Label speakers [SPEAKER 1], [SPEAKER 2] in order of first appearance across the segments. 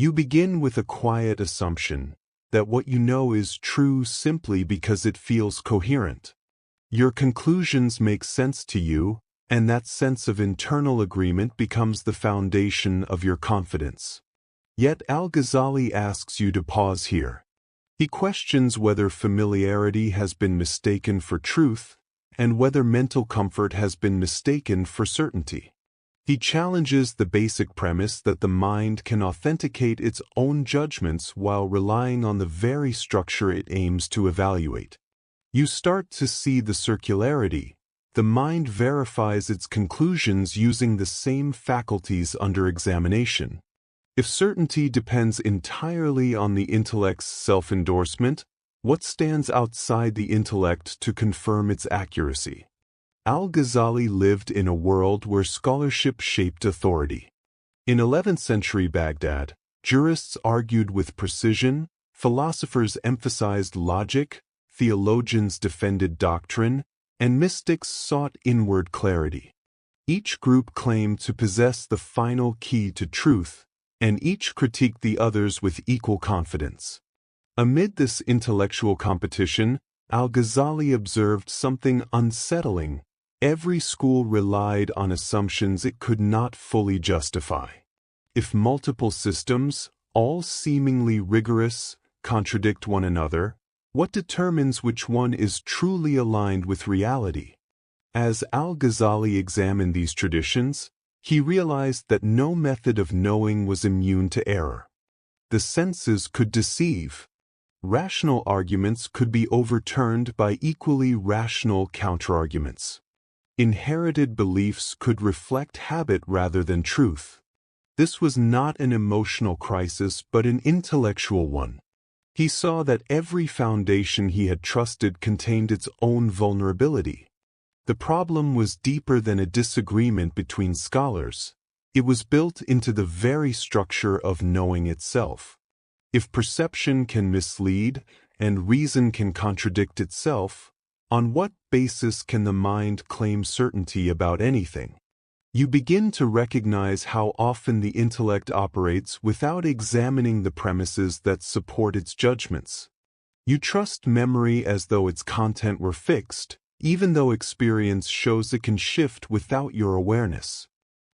[SPEAKER 1] You begin with a quiet assumption that what you know is true simply because it feels coherent. Your conclusions make sense to you, and that sense of internal agreement becomes the foundation of your confidence. Yet Al-Ghazali asks you to pause here. He questions whether familiarity has been mistaken for truth, and whether mental comfort has been mistaken for certainty. He challenges the basic premise that the mind can authenticate its own judgments while relying on the very structure it aims to evaluate. You start to see the circularity. The mind verifies its conclusions using the same faculties under examination. If certainty depends entirely on the intellect's self-endorsement, what stands outside the intellect to confirm its accuracy? Al-Ghazali lived in a world where scholarship shaped authority. In 11th century Baghdad, jurists argued with precision, philosophers emphasized logic, theologians defended doctrine, and mystics sought inward clarity. Each group claimed to possess the final key to truth, and each critiqued the others with equal confidence. Amid this intellectual competition, Al-Ghazali observed something unsettling. Every school relied on assumptions it could not fully justify. If multiple systems, all seemingly rigorous, contradict one another, what determines which one is truly aligned with reality? As Al-Ghazali examined these traditions, he realized that no method of knowing was immune to error. The senses could deceive. Rational arguments could be overturned by equally rational counterarguments. Inherited beliefs could reflect habit rather than truth. This was not an emotional crisis but an intellectual one. He saw that every foundation he had trusted contained its own vulnerability. The problem was deeper than a disagreement between scholars. It was built into the very structure of knowing itself. If perception can mislead and reason can contradict itself, on what basis can the mind claim certainty about anything? You begin to recognize how often the intellect operates without examining the premises that support its judgments. You trust memory as though its content were fixed, even though experience shows it can shift without your awareness.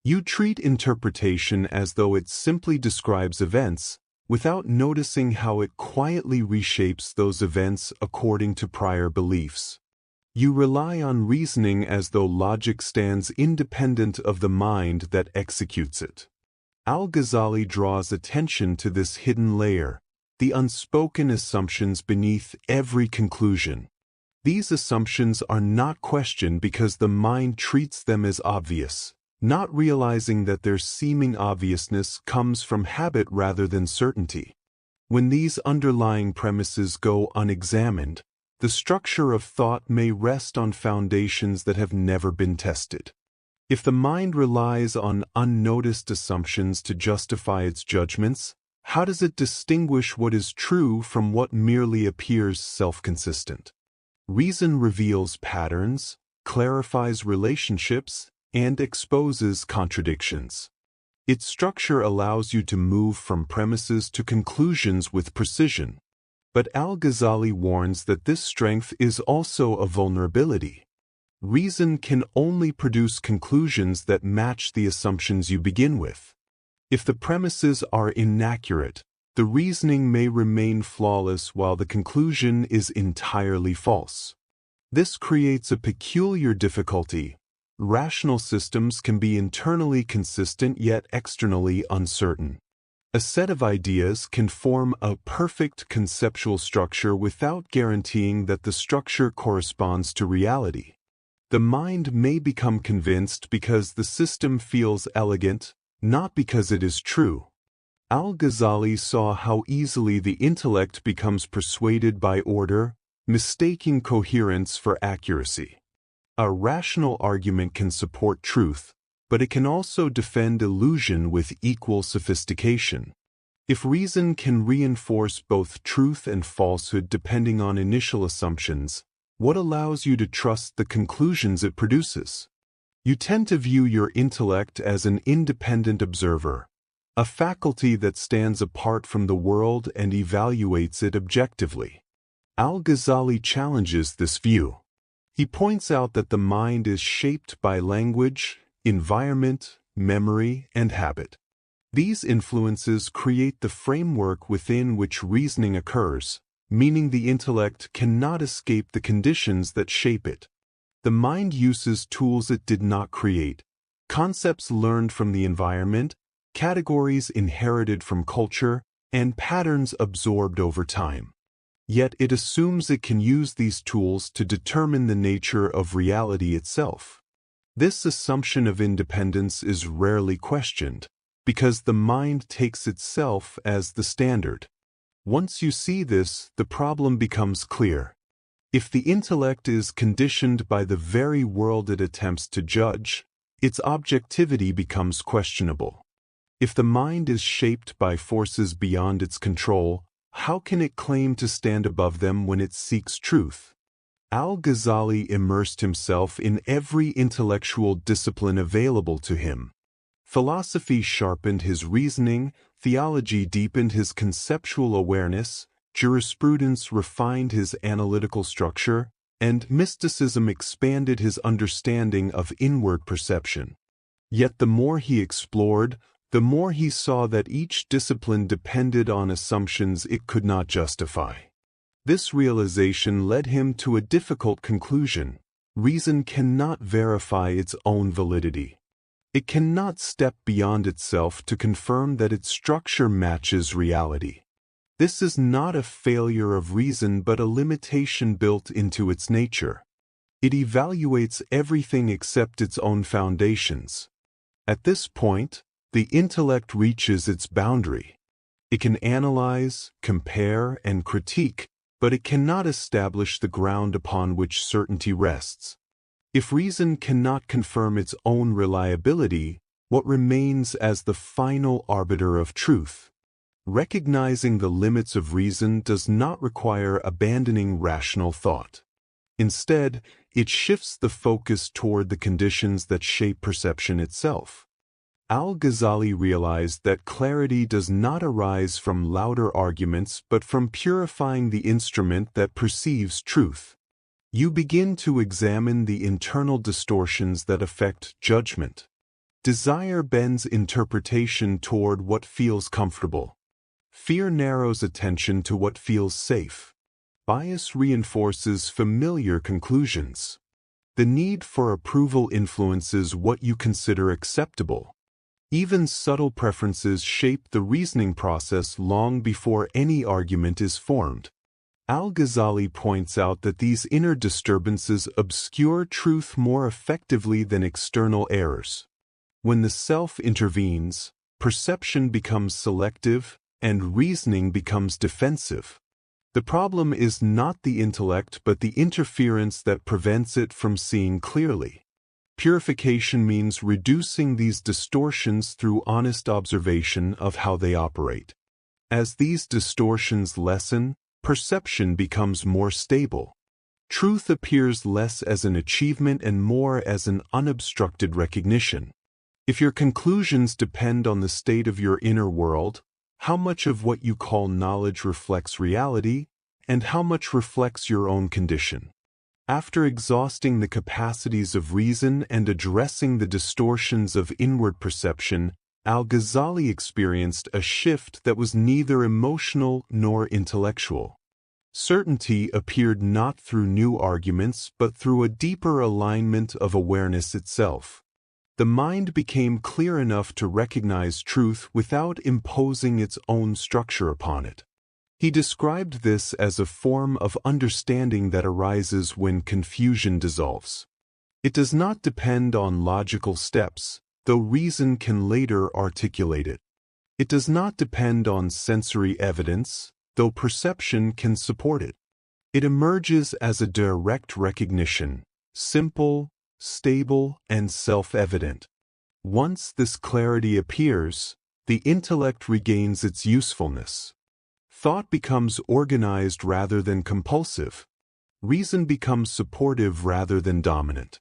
[SPEAKER 1] You treat interpretation as though it simply describes events, without noticing how it quietly reshapes those events according to prior beliefs. You rely on reasoning as though logic stands independent of the mind that executes it. Al-Ghazali draws attention to this hidden layer, the unspoken assumptions beneath every conclusion. These assumptions are not questioned because the mind treats them as obvious, not realizing that their seeming obviousness comes from habit rather than certainty. When these underlying premises go unexamined, the structure of thought may rest on foundations that have never been tested. If the mind relies on unnoticed assumptions to justify its judgments, how does it distinguish what is true from what merely appears self-consistent? Reason reveals patterns, clarifies relationships, and exposes contradictions. Its structure allows you to move from premises to conclusions with precision. But Al-Ghazali warns that this strength is also a vulnerability. Reason can only produce conclusions that match the assumptions you begin with. If the premises are inaccurate, the reasoning may remain flawless while the conclusion is entirely false. This creates a peculiar difficulty. Rational systems can be internally consistent yet externally uncertain. A set of ideas can form a perfect conceptual structure without guaranteeing that the structure corresponds to reality. The mind may become convinced because the system feels elegant, not because it is true. Al-Ghazali saw how easily the intellect becomes persuaded by order, mistaking coherence for accuracy. A rational argument can support truth, but it can also defend illusion with equal sophistication. If reason can reinforce both truth and falsehood depending on initial assumptions, what allows you to trust the conclusions it produces? You tend to view your intellect as an independent observer. a faculty that stands apart from the world and evaluates it objectively. Al-Ghazali challenges this view. He points out that the mind is shaped by language, environment, memory, and habit. These influences create the framework within which reasoning occurs, meaning the intellect cannot escape the conditions that shape it. The mind uses tools it did not create, concepts learned from the environment, categories inherited from culture, and patterns absorbed over time. Yet it assumes it can use these tools to determine the nature of reality itself. This assumption of independence is rarely questioned, because the mind takes itself as the standard. Once you see this, the problem becomes clear. If the intellect is conditioned by the very world it attempts to judge, its objectivity becomes questionable. If the mind is shaped by forces beyond its control, how can it claim to stand above them when it seeks truth? Al-Ghazali immersed himself in every intellectual discipline available to him. Philosophy sharpened his reasoning, theology deepened his conceptual awareness, jurisprudence refined his analytical structure, and mysticism expanded his understanding of inward perception. Yet the more he explored, the more he saw that each discipline depended on assumptions it could not justify. This realization led him to a difficult conclusion: reason cannot verify its own validity. It cannot step beyond itself to confirm that its structure matches reality. This is not a failure of reason but a limitation built into its nature. It evaluates everything except its own foundations. At this point, the intellect reaches its boundary. It can analyze, compare, and critique, but it cannot establish the ground upon which certainty rests. If reason cannot confirm its own reliability, what remains as the final arbiter of truth? Recognizing the limits of reason does not require abandoning rational thought. Instead, it shifts the focus toward the conditions that shape perception itself. Al-Ghazali realized that clarity does not arise from louder arguments but from purifying the instrument that perceives truth. You begin to examine the internal distortions that affect judgment. Desire bends interpretation toward what feels comfortable. Fear narrows attention to what feels safe. Bias reinforces familiar conclusions. The need for approval influences what you consider acceptable. Even subtle preferences shape the reasoning process long before any argument is formed. Al-Ghazali points out that these inner disturbances obscure truth more effectively than external errors. When the self intervenes, perception becomes selective, and reasoning becomes defensive. The problem is not the intellect but the interference that prevents it from seeing clearly. Purification means reducing these distortions through honest observation of how they operate. As these distortions lessen, perception becomes more stable. Truth appears less as an achievement and more as an unobstructed recognition. If your conclusions depend on the state of your inner world, how much of what you call knowledge reflects reality, and how much reflects your own condition? After exhausting the capacities of reason and addressing the distortions of inward perception, Al-Ghazali experienced a shift that was neither emotional nor intellectual. Certainty appeared not through new arguments but through a deeper alignment of awareness itself. The mind became clear enough to recognize truth without imposing its own structure upon it. He described this as a form of understanding that arises when confusion dissolves. It does not depend on logical steps, though reason can later articulate it. It does not depend on sensory evidence, though perception can support it. It emerges as a direct recognition, simple, stable, and self-evident. Once this clarity appears, the intellect regains its usefulness. Thought becomes organized rather than compulsive. Reason becomes supportive rather than dominant.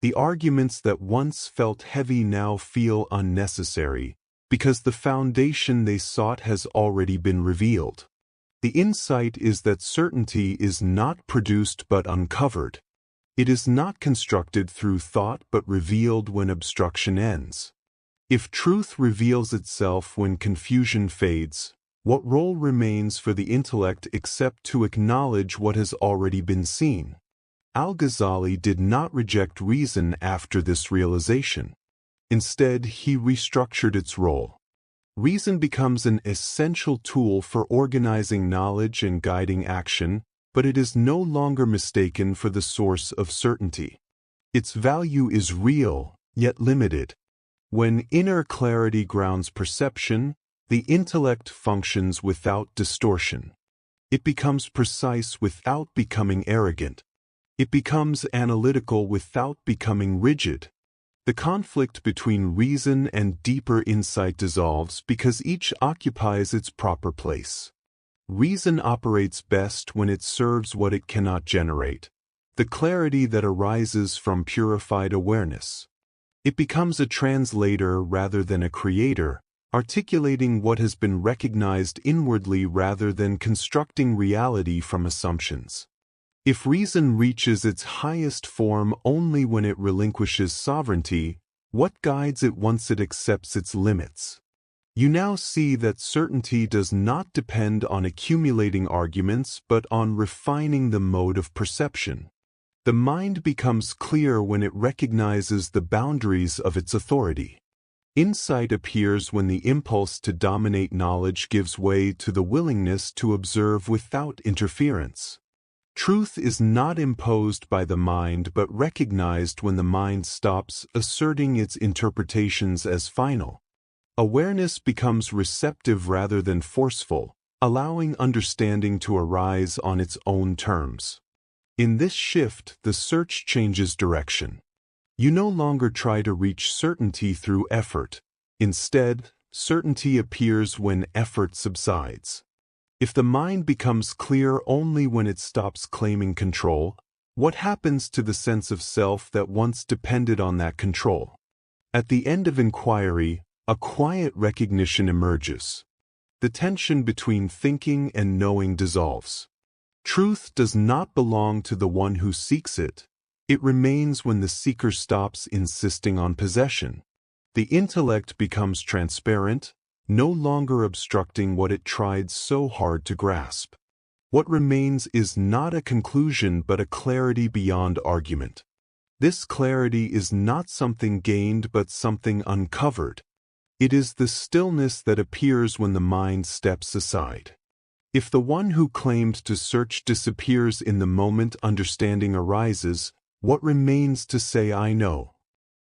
[SPEAKER 1] The arguments that once felt heavy now feel unnecessary, because the foundation they sought has already been revealed. The insight is that certainty is not produced but uncovered. It is not constructed through thought but revealed when obstruction ends. If truth reveals itself when confusion fades, what role remains for the intellect except to acknowledge what has already been seen? Al-Ghazali did not reject reason after this realization. Instead, he restructured its role. Reason becomes an essential tool for organizing knowledge and guiding action, but it is no longer mistaken for the source of certainty. Its value is real, yet limited. When inner clarity grounds perception, the intellect functions without distortion. It becomes precise without becoming arrogant. It becomes analytical without becoming rigid. The conflict between reason and deeper insight dissolves because each occupies its proper place. Reason operates best when it serves what it cannot generate, the clarity that arises from purified awareness. It becomes a translator rather than a creator, articulating what has been recognized inwardly rather than constructing reality from assumptions. If reason reaches its highest form only when it relinquishes sovereignty, what guides it once it accepts its limits? You now see that certainty does not depend on accumulating arguments but on refining the mode of perception. The mind becomes clear when it recognizes the boundaries of its authority. Insight appears when the impulse to dominate knowledge gives way to the willingness to observe without interference. Truth is not imposed by the mind but recognized when the mind stops asserting its interpretations as final. Awareness becomes receptive rather than forceful, allowing understanding to arise on its own terms. In this shift, the search changes direction. You no longer try to reach certainty through effort. Instead, certainty appears when effort subsides. If the mind becomes clear only when it stops claiming control, what happens to the sense of self that once depended on that control? At the end of inquiry, a quiet recognition emerges. The tension between thinking and knowing dissolves. Truth does not belong to the one who seeks it. It remains when the seeker stops insisting on possession. The intellect becomes transparent, no longer obstructing what it tried so hard to grasp. What remains is not a conclusion but a clarity beyond argument. This clarity is not something gained but something uncovered. It is the stillness that appears when the mind steps aside. If the one who claimed to search disappears in the moment understanding arises, what remains to say I know?